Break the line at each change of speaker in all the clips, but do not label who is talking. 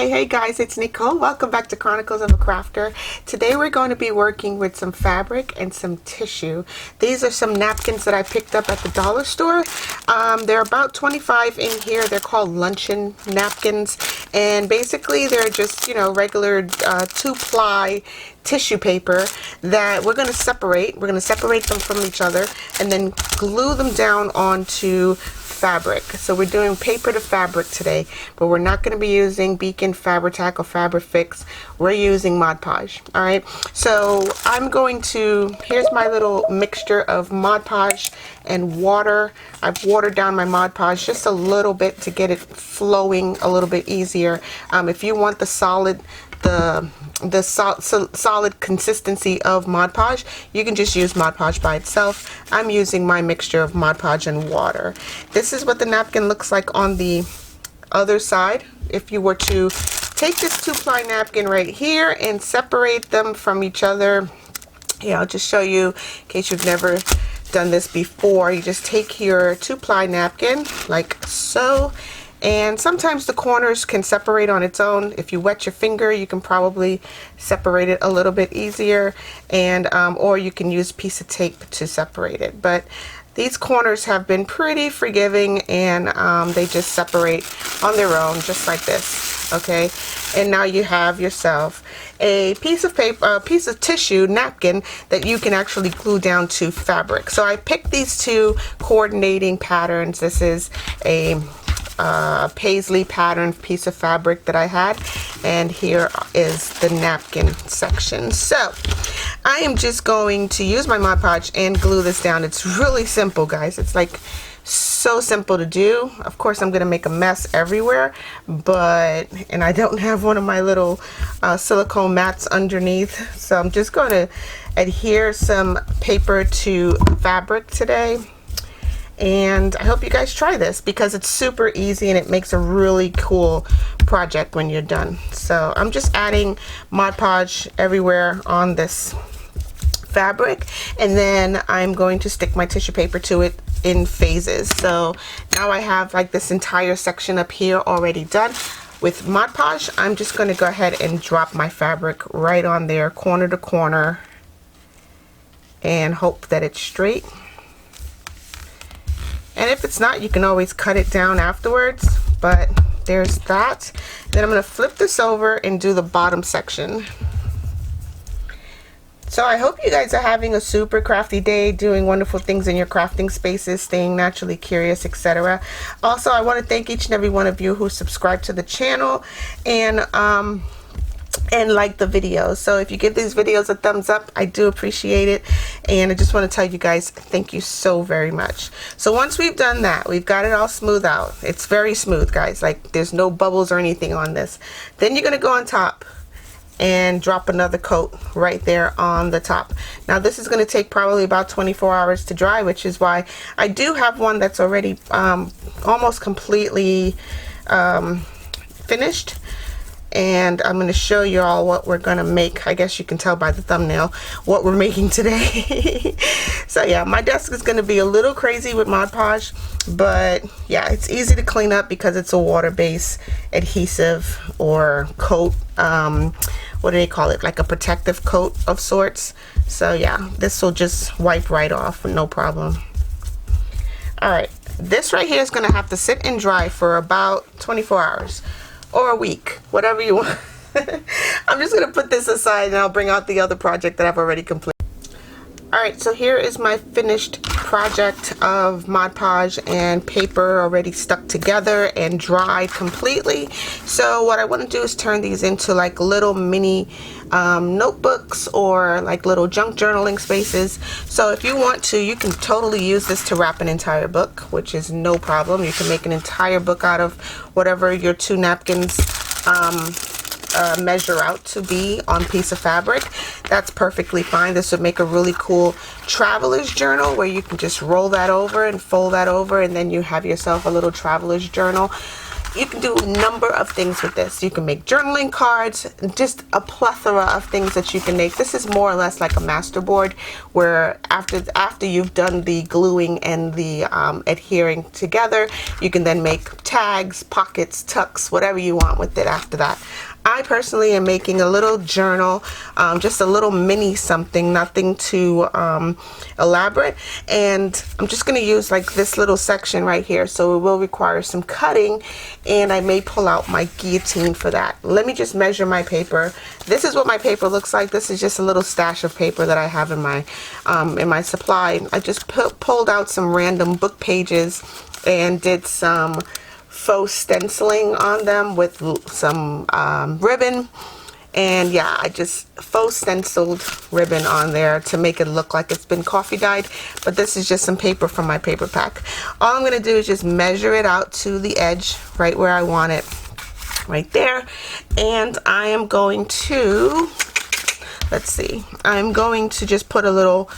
Hey guys, it's Nicole. Welcome back to Chronicles of a Crafter. Today we're going to be working with some fabric and some tissue. These are some napkins that I picked up at the dollar store. They're about 25 in here. They're called luncheon napkins, and basically they're just, you know, regular 2-ply tissue paper that we're going to separate. We're going to separate them from each other and then glue them down onto fabric. So we're doing paper to fabric today, but we're not going to be using Beacon, Fabri-Tac, or Fabri-Fix. We're using Mod Podge. All right, so I'm going to, here's my little mixture of Mod Podge and water. I've watered down my Mod Podge just a little bit to get it flowing a little bit easier. If you want the solid solid consistency of Mod Podge, you can just use Mod Podge by itself. I'm using my mixture of Mod Podge and water. This is what the napkin looks like on the other side. If you were to take this 2-ply napkin right here and separate them from each other, yeah, I'll just show you in case you've never done this before. You just take your 2-ply napkin like so, and sometimes the corners can separate on its own. If you wet your finger, you can probably separate it a little bit easier, and or you can use a piece of tape to separate it. But these corners have been pretty forgiving, and they just separate on their own, just like this. Okay, and now you have yourself a piece of paper, a piece of tissue napkin that you can actually glue down to fabric. So I picked these two coordinating patterns. This is a paisley pattern piece of fabric that I had, and here is the napkin section. So I am just going to use my Mod Podge and glue this down. It's really simple, guys. It's like so simple to do. Of course, I'm gonna make a mess everywhere, and I don't have one of my little silicone mats underneath, so I'm just going to adhere some paper to fabric today. And I hope you guys try this because it's super easy and it makes a really cool project when you're done. So I'm just adding Mod Podge everywhere on this fabric, and then I'm going to stick my tissue paper to it in phases. So now I have like this entire section up here already done. With Mod Podge, I'm just going to go ahead and drop my fabric right on there, corner to corner, and hope that it's straight. And if it's not, you can always cut it down afterwards, but there's that. Then I'm going to flip this over and do the bottom section. So I hope you guys are having a super crafty day, doing wonderful things in your crafting spaces, staying naturally curious, etc. Also, I want to thank each and every one of you who subscribe to the channel and like the videos. So if you give these videos a thumbs up, I do appreciate it, and I just want to tell you guys thank you so very much. So once we've done that, we've got it all smooth out. It's very smooth, guys, like there's no bubbles or anything on this. Then you're going to go on top and drop another coat right there on the top. Now this is going to take probably about 24 hours to dry, which is why I do have one that's already almost completely finished. And I'm going to show you all what we're going to make. I guess you can tell by the thumbnail what we're making today. So yeah, my desk is going to be a little crazy with Mod Podge, but yeah, it's easy to clean up because it's a water-based adhesive or coat. What do they call it? Like a protective coat of sorts. So yeah, this will just wipe right off with no problem. All right, this right here is going to have to sit and dry for about 24 hours. Or a week, whatever you want. I'm just going to put this aside and I'll bring out the other project that I've already completed. Alright, so here is my finished project of Mod Podge and paper already stuck together and dried completely. So what I want to do is turn these into like little mini notebooks or like little junk journaling spaces. So if you want to, you can totally use this to wrap an entire book, which is no problem. You can make an entire book out of whatever your 2 napkins measure out to be on piece of fabric. That's perfectly fine. This would make a really cool traveler's journal where you can just roll that over and fold that over, and then you have yourself a little traveler's journal. you can do a number of things with this. You can make journaling cards, just a plethora of things that you can make. This is more or less like a master board, where after you've done the gluing and the adhering together, you can then make tags, pockets, tucks, whatever you want with it after that. I personally am making a little journal, just a little mini something, nothing too elaborate, and I'm just going to use like this little section right here, so it will require some cutting, and I may pull out my guillotine for that. Let me just measure my paper. This is what my paper looks like. This is just a little stash of paper that I have in my supply. I just pulled out some random book pages and did some faux stenciling on them with some ribbon, and yeah, I just faux stenciled ribbon on there to make it look like it's been coffee dyed, but this is just some paper from my paper pack. All I'm going to do is just measure it out to the edge right where I want it, right there, and I am going to, let's see, I'm going to just put a little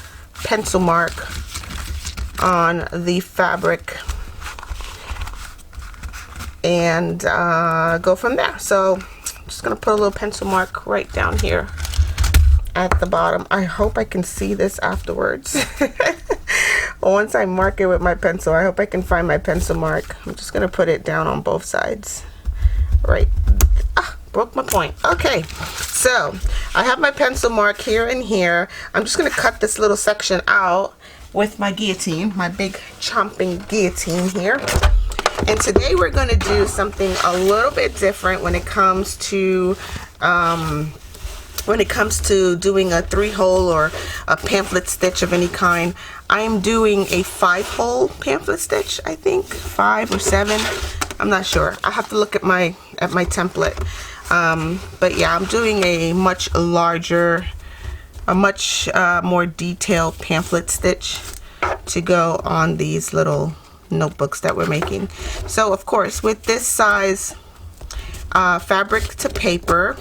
pencil mark on the fabric and go from there. So I'm just gonna put a little pencil mark right down here at the bottom. I hope I can see this afterwards. Once I mark it with my pencil, I hope I can find my pencil mark. I'm just gonna put it down on both sides. Right, broke my point. Okay, so I have my pencil mark here and here. I'm just gonna cut this little section out with my guillotine, my big chomping guillotine here. And today we're going to do something a little bit different when it comes to doing a 3-hole or a pamphlet stitch of any kind. I am doing a 5-hole pamphlet stitch, I think 5 or 7. I'm not sure. I have to look at my template. But yeah, I'm doing a much larger, a much more detailed pamphlet stitch to go on these little notebooks that we're making. So of course, with this size fabric to paper,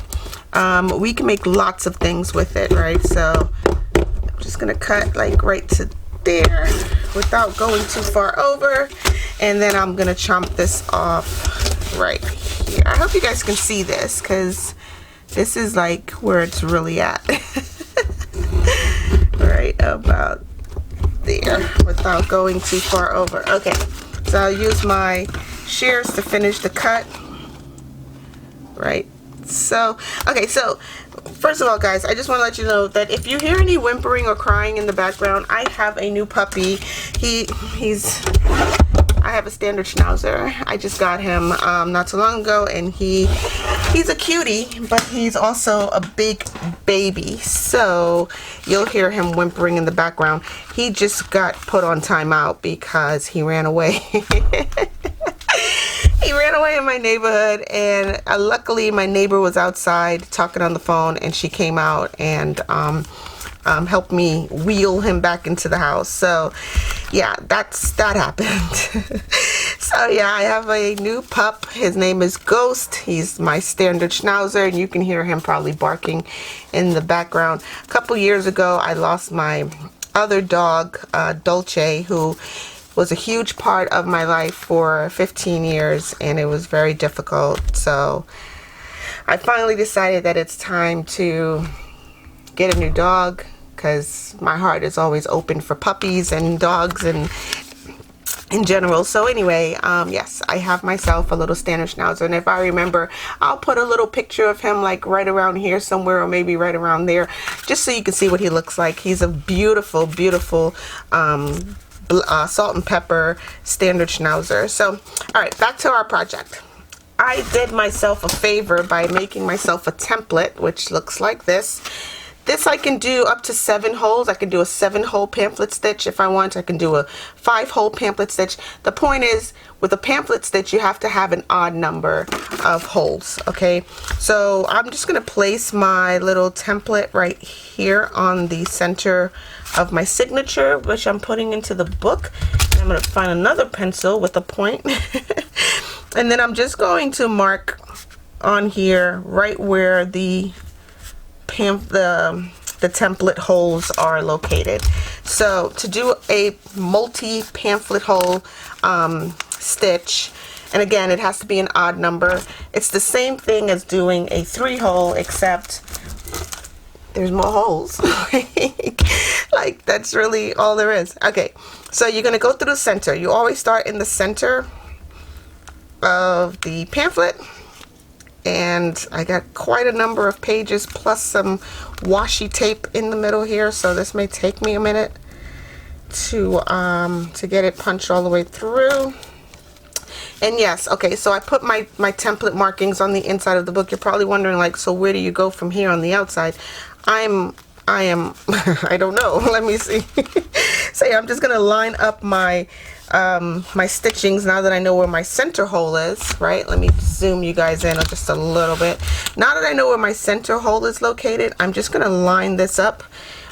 we can make lots of things with it, right? So I'm just gonna cut like right to there without going too far over, and then I'm gonna chomp this off right here. I hope you guys can see this, because this is like where it's really at. Right about there without going too far over. Okay, so I'll use my shears to finish the cut. Right, so okay, so first of all, guys, I just want to let you know that if you hear any whimpering or crying in the background, I have a new puppy. I have a standard schnauzer. I just got him not too long ago, and he's a cutie, but he's also a big baby, so you'll hear him whimpering in the background. He just got put on timeout because he ran away. He ran away in my neighborhood, and luckily my neighbor was outside talking on the phone, and she came out and helped me wheel him back into the house. So yeah, that happened. So yeah, I have a new pup. His name is Ghost. He's my standard schnauzer, and you can hear him probably barking in the background. A couple years ago, I lost my other dog, Dolce, who was a huge part of my life for 15 years, and it was very difficult. So I finally decided that it's time to get a new dog, because my heart is always open for puppies and dogs and in general. So anyway, yes, I have myself a little standard schnauzer, and if I remember, I'll put a little picture of him like right around here somewhere, or maybe right around there, just so you can see what he looks like. He's a beautiful, beautiful salt and pepper standard schnauzer. So all right, back to our project. I did myself a favor by making myself a template, which looks like this. This I can do up to 7 holes. I can do a 7-hole pamphlet stitch if I want. I can do a 5-hole pamphlet stitch. The point is, with a pamphlet stitch, you have to have an odd number of holes, okay? So I'm just gonna place my little template right here on the center of my signature, which I'm putting into the book. And I'm gonna find another pencil with a point. And then I'm just going to mark on here right where the template holes are located. So to do a multi pamphlet hole stitch, And again, it has to be an odd number. It's the same thing as doing a 3-hole, except there's more holes. Like, that's really all there is. Okay, so you're going to go through the center. You always start in the center of the pamphlet. And I got quite a number of pages plus some washi tape in the middle here, so this may take me a minute to get it punched all the way through. And yes, okay, so I put my template markings on the inside of the book. You're probably wondering, like, so where do you go from here on the outside? I am I don't know. Let me see. So yeah, I'm just gonna line up my my stitchings now that I know where my center hole is, right? Let me zoom you guys in just a little bit. Now that I know where my center hole is located, I'm just gonna line this up,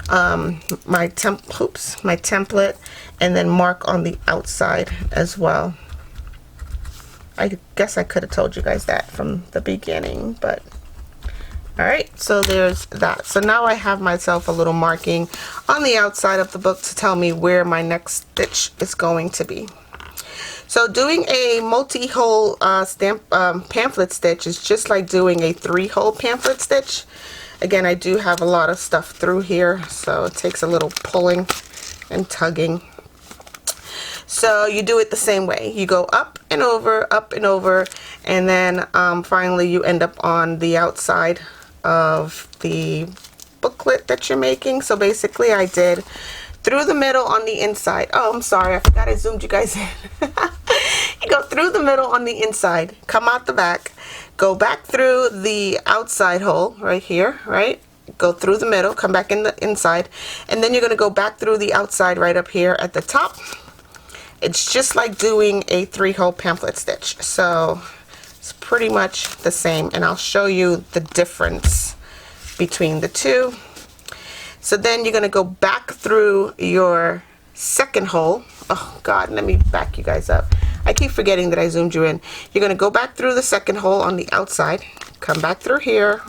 my template, and then mark on the outside as well. I guess I could have told you guys that from the beginning, but all right, so there's that. So now I have myself a little marking on the outside of the book to tell me where my next stitch is going to be. So doing a multi-hole pamphlet stitch is just like doing a 3-hole pamphlet stitch. Again, I do have a lot of stuff through here, so it takes a little pulling and tugging. So you do it the same way. You go up and over, and then finally you end up on the outside of the booklet that you're making. So basically I did through the middle on the inside. Oh, I'm sorry, I forgot I zoomed you guys in. You go through the middle on the inside, come out the back, go back through the outside hole right here, right? Go through the middle, come back in the inside, and then you're going to go back through the outside right up here at the top. It's just like doing a 3-hole pamphlet stitch. So it's pretty much the same, and I'll show you the difference between the two. So then you're going to go back through your second hole. Oh God, let me back you guys up. I keep forgetting that I zoomed you in. You're going to go back through the second hole on the outside, come back through here.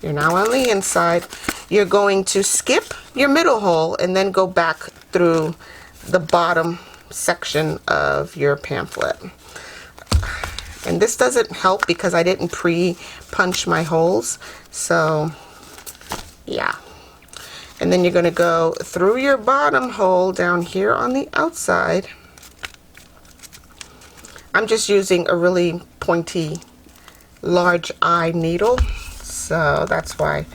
You're now on the inside. You're going to skip your middle hole and then go back through the bottom section of your pamphlet. And this doesn't help because I didn't pre-punch my holes, so yeah. And then you're going to go through your bottom hole down here on the outside. I'm just using a really pointy large eye needle, so that's why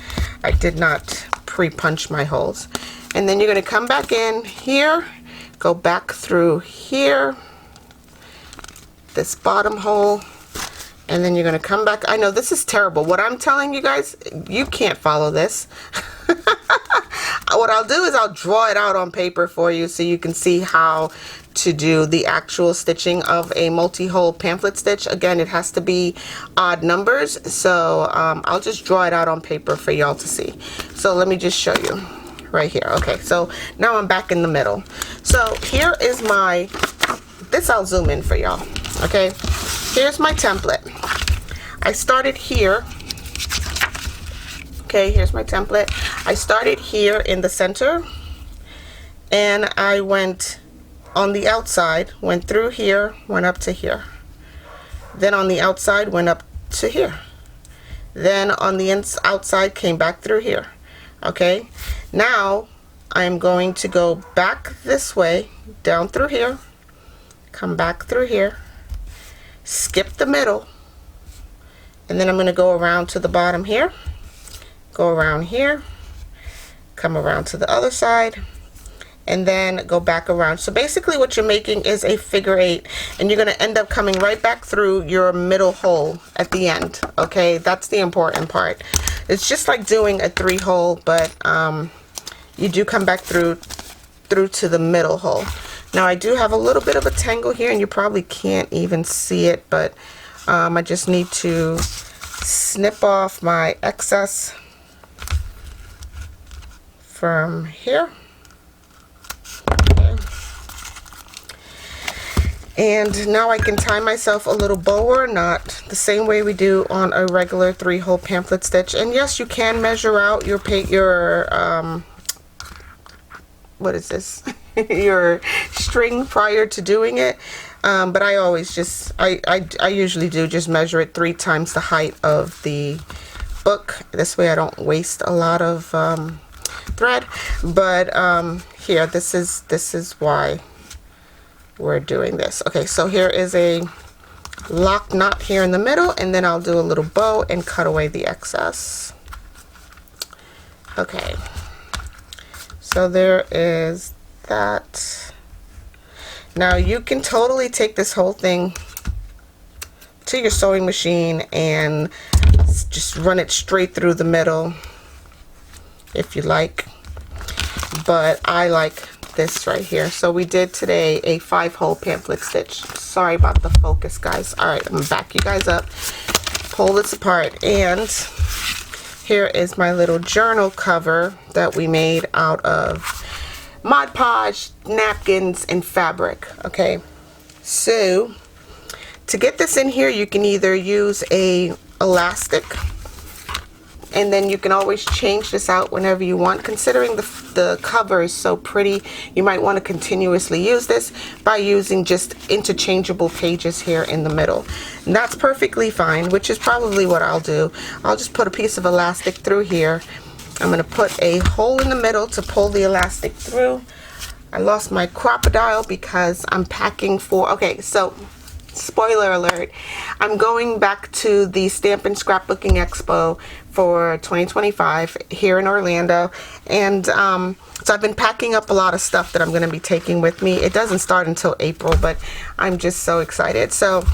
I did not pre-punch my holes. And then you're going to come back in here, go back through here, this bottom hole, and then you're going to come back. I know this is terrible. What I'm telling you guys, you can't follow this. What I'll do is I'll draw it out on paper for you so you can see how to do the actual stitching of a multi-hole pamphlet stitch. Again, it has to be odd numbers, so I'll just draw it out on paper for y'all to see. So let me just show you right here. Okay, so now I'm back in the middle. So here is my, this I'll zoom in for y'all. Okay, here's my template. I started here. Okay, here's my template. I started here in the center, and I went on the outside, went through here, went up to here. Then on the outside, went up to here. Then on the outside, came back through here. Okay, now I'm going to go back this way, down through here, come back through here, skip the middle, and then I'm going to go around to the bottom here, go around here, come around to the other side, and then go back around. So basically what you're making is a figure 8, and you're going to end up coming right back through your middle hole at the end. Okay, that's the important part. It's just like doing a 3-hole, but you do come back through to the middle hole. Now I do have a little bit of a tangle here, and you probably can't even see it, but I just need to snip off my excess from here. Okay. And now I can tie myself a little bow or knot the same way we do on a regular 3-hole pamphlet stitch. And yes, you can measure out your what is this? Your string prior to doing it. But I always just, I usually do just measure it 3 times the height of the book. This way I don't waste a lot of thread. But here, this is why we're doing this. Okay, so here is a lock knot here in the middle, and then I'll do a little bow and cut away the excess. Okay, so there is that. Now you can totally take this whole thing to your sewing machine and just run it straight through the middle if you like, but I like this right here. So we did today a 5-hole pamphlet stitch. Sorry about the focus, guys. All right, I'm gonna back you guys up, pull this apart, and here is my little journal cover that we made out of Mod Podge, napkins, and fabric. Okay, so to get this in here, you can either use a elastic, and then you can always change this out whenever you want. Considering the cover is so pretty, you might want to continuously use this by using just interchangeable pages here in the middle. And that's perfectly fine, which is probably what I'll do. I'll just put a piece of elastic through here. I'm going to put a hole in the middle to pull the elastic through. I lost my crocodile because I'm packing for, okay, so spoiler alert, I'm going back to the Stamp and Scrapbooking Expo for 2025 here in Orlando, and so I've been packing up a lot of stuff that I'm going to be taking with me. It doesn't start until April, but I'm just so excited. So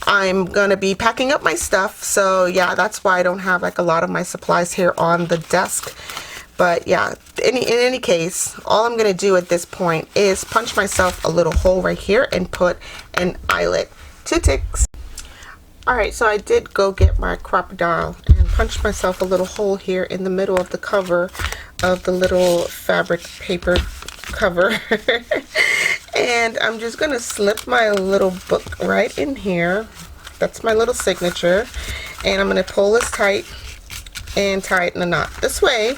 I'm going to be packing up my stuff, so yeah, that's why I don't have like a lot of my supplies here on the desk. But yeah, in any case, all I'm going to do at this point is punch myself a little hole right here and put an eyelet. 2 ticks. Alright, so I did go get my crocodile and punch myself a little hole here in the middle of the cover of the little fabric paper cover. And I'm just going to slip my little book right in here. That's my little signature. And I'm going to pull this tight and tie it in a knot. This way,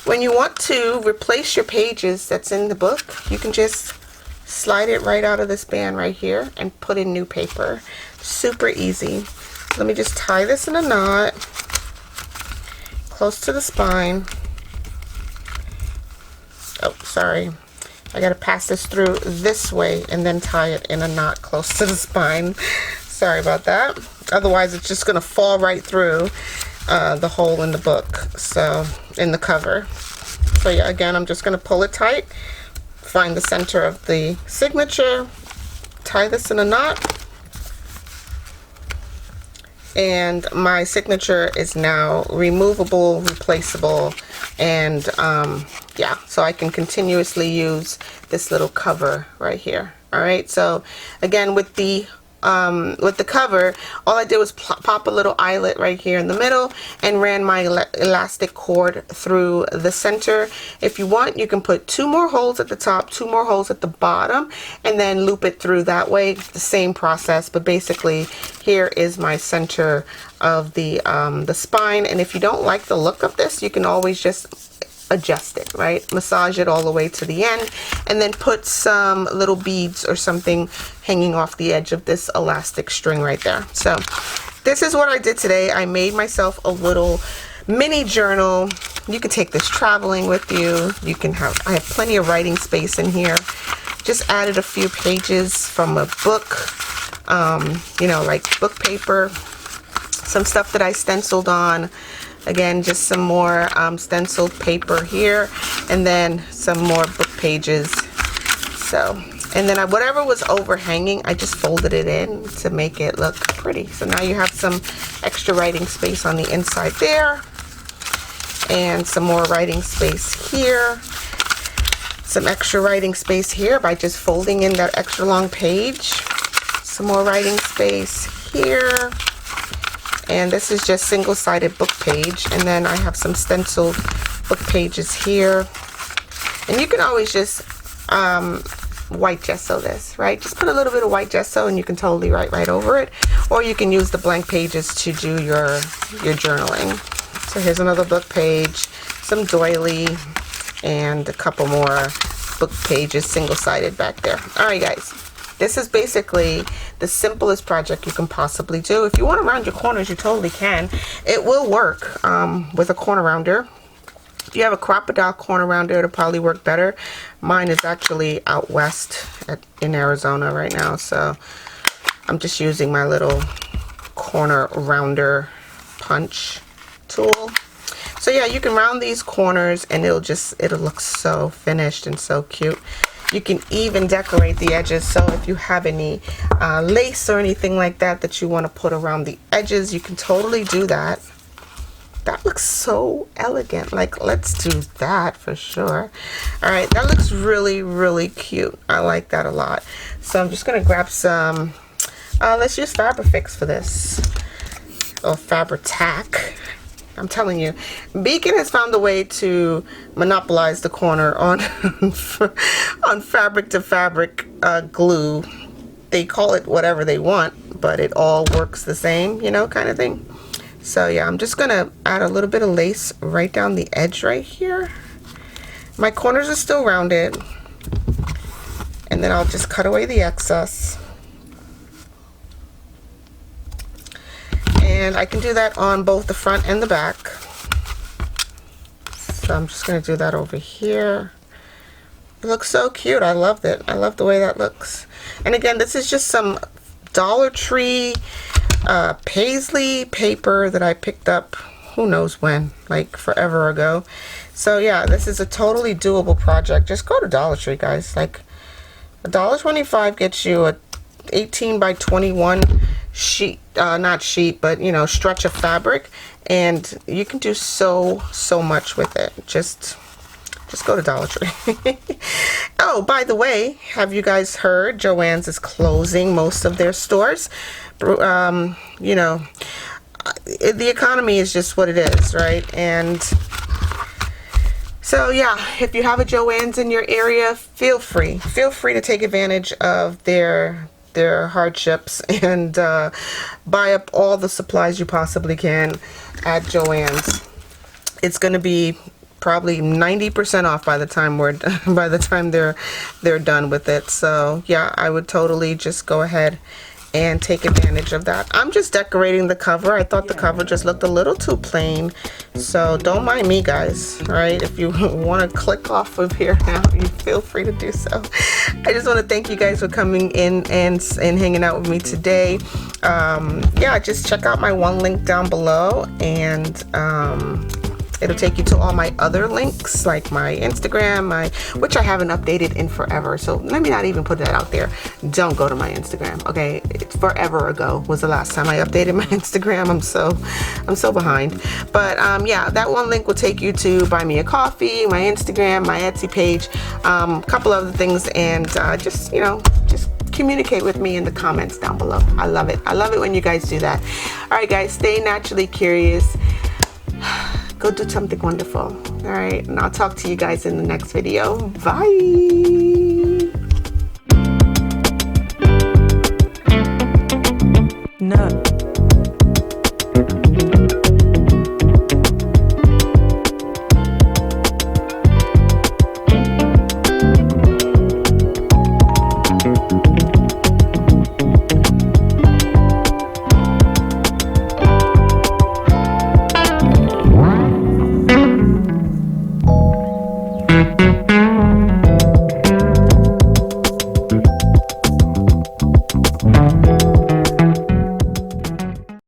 when you want to replace your pages that's in the book, you can just slide it right out of this band right here and put in new paper. Super easy. Let me just tie this in a knot close to the spine. Oh, sorry. I gotta pass this through this way and then tie it in a knot close to the spine. Sorry about that. Otherwise, it's just gonna fall right through the hole in the book, so in the cover. So yeah, again, I'm just gonna pull it tight, find the center of the signature, tie this in a knot, and my signature is now removable, replaceable, and yeah, so I can continuously use this little cover right here. All right, so again, with the cover, all I did was pop a little eyelet right here in the middle and ran my elastic cord through the center. If you want, you can put 2 more holes at the top, 2 more holes at the bottom, and then loop it through that way. The same process, but basically here is my center of the spine. And if you don't like the look of this, you can always just adjust it, right? Massage it all the way to the end, and then put some little beads or something hanging off the edge of this elastic string right there. So this is what I did today. I made myself a little mini journal. You can take this traveling with you. You can have, I have plenty of writing space in here. Just added a few pages from a book, you know, like book paper, some stuff that I stenciled on. Again, just some more stenciled paper here, and then some more book pages. So, and then whatever was overhanging, I just folded it in to make it look pretty. So now you have some extra writing space on the inside there, and some more writing space here. Some extra writing space here by just folding in that extra long page. Some more writing space here. And this is just single-sided book page, and then I have some stenciled book pages here. And you can always just white gesso this, right? Just put a little bit of white gesso and you can totally write right over it, or you can use the blank pages to do your journaling. So here's another book page, some doily, and a couple more book pages single-sided back there. All right, guys, This is basically the simplest project you can possibly do. If you want to round your corners, you totally can. It will work with a corner rounder. If you have a crocodile corner rounder, it'll probably work better. Mine is actually out west in Arizona right now, so I'm just using my little corner rounder punch tool. So yeah, you can round these corners and it'll look so finished and so cute. You can even decorate the edges, so if you have any lace or anything like that that you want to put around the edges, you can totally do that. That looks so elegant. Like, let's do that for sure. All right, that looks really, really cute. I like that a lot. So I'm just gonna grab some, let's use Fabrifix for this, or Fabri-Tac. I'm telling you, Beacon has found a way to monopolize the corner on on fabric to fabric glue. They call it whatever they want, but it all works the same, you know, kind of thing. So yeah, I'm just gonna add a little bit of lace right down the edge right here. My corners are still rounded, and then I'll just cut away the excess. And I can do that on both the front and the back. So I'm just gonna do that over here. It looks so cute. I loved it. I love the way that looks. And again, this is just some Dollar Tree paisley paper that I picked up who knows when, like forever ago. So yeah, this is a totally doable project. Just go to Dollar Tree, guys. Like $1.25 gets you a 18 by 21 sheet, not sheet, but you know, stretch of fabric, and you can do so much with it. Just go to Dollar Tree. Oh, by the way, have you guys heard Joann's is closing most of their stores? You know, the economy is just what it is, right? And so yeah, if you have a Joann's in your area, feel free to take advantage of their hardships and buy up all the supplies you possibly can at Joann's. It's going to be probably 90% off by the time they're done with it. So yeah, I would totally just go ahead and take advantage of that. I'm just decorating the cover. I thought the cover just looked a little too plain, so don't mind me, guys. All right, if you want to click off of here now, you feel free to do so. I just want to thank you guys for coming in and hanging out with me today. Yeah, just check out my one link down below, and it'll take you to all my other links, like my Instagram, which I haven't updated in forever. So let me not even put that out there. Don't go to my Instagram, okay? It's forever ago was the last time I updated my Instagram. I'm so behind. But yeah, that one link will take you to buy me a coffee, my Instagram, my Etsy page, a couple other things, and just communicate with me in the comments down below. I love it. I love it when you guys do that. All right, guys, stay naturally curious. Go do something wonderful. All right, and I'll talk to you guys in the next video. Bye.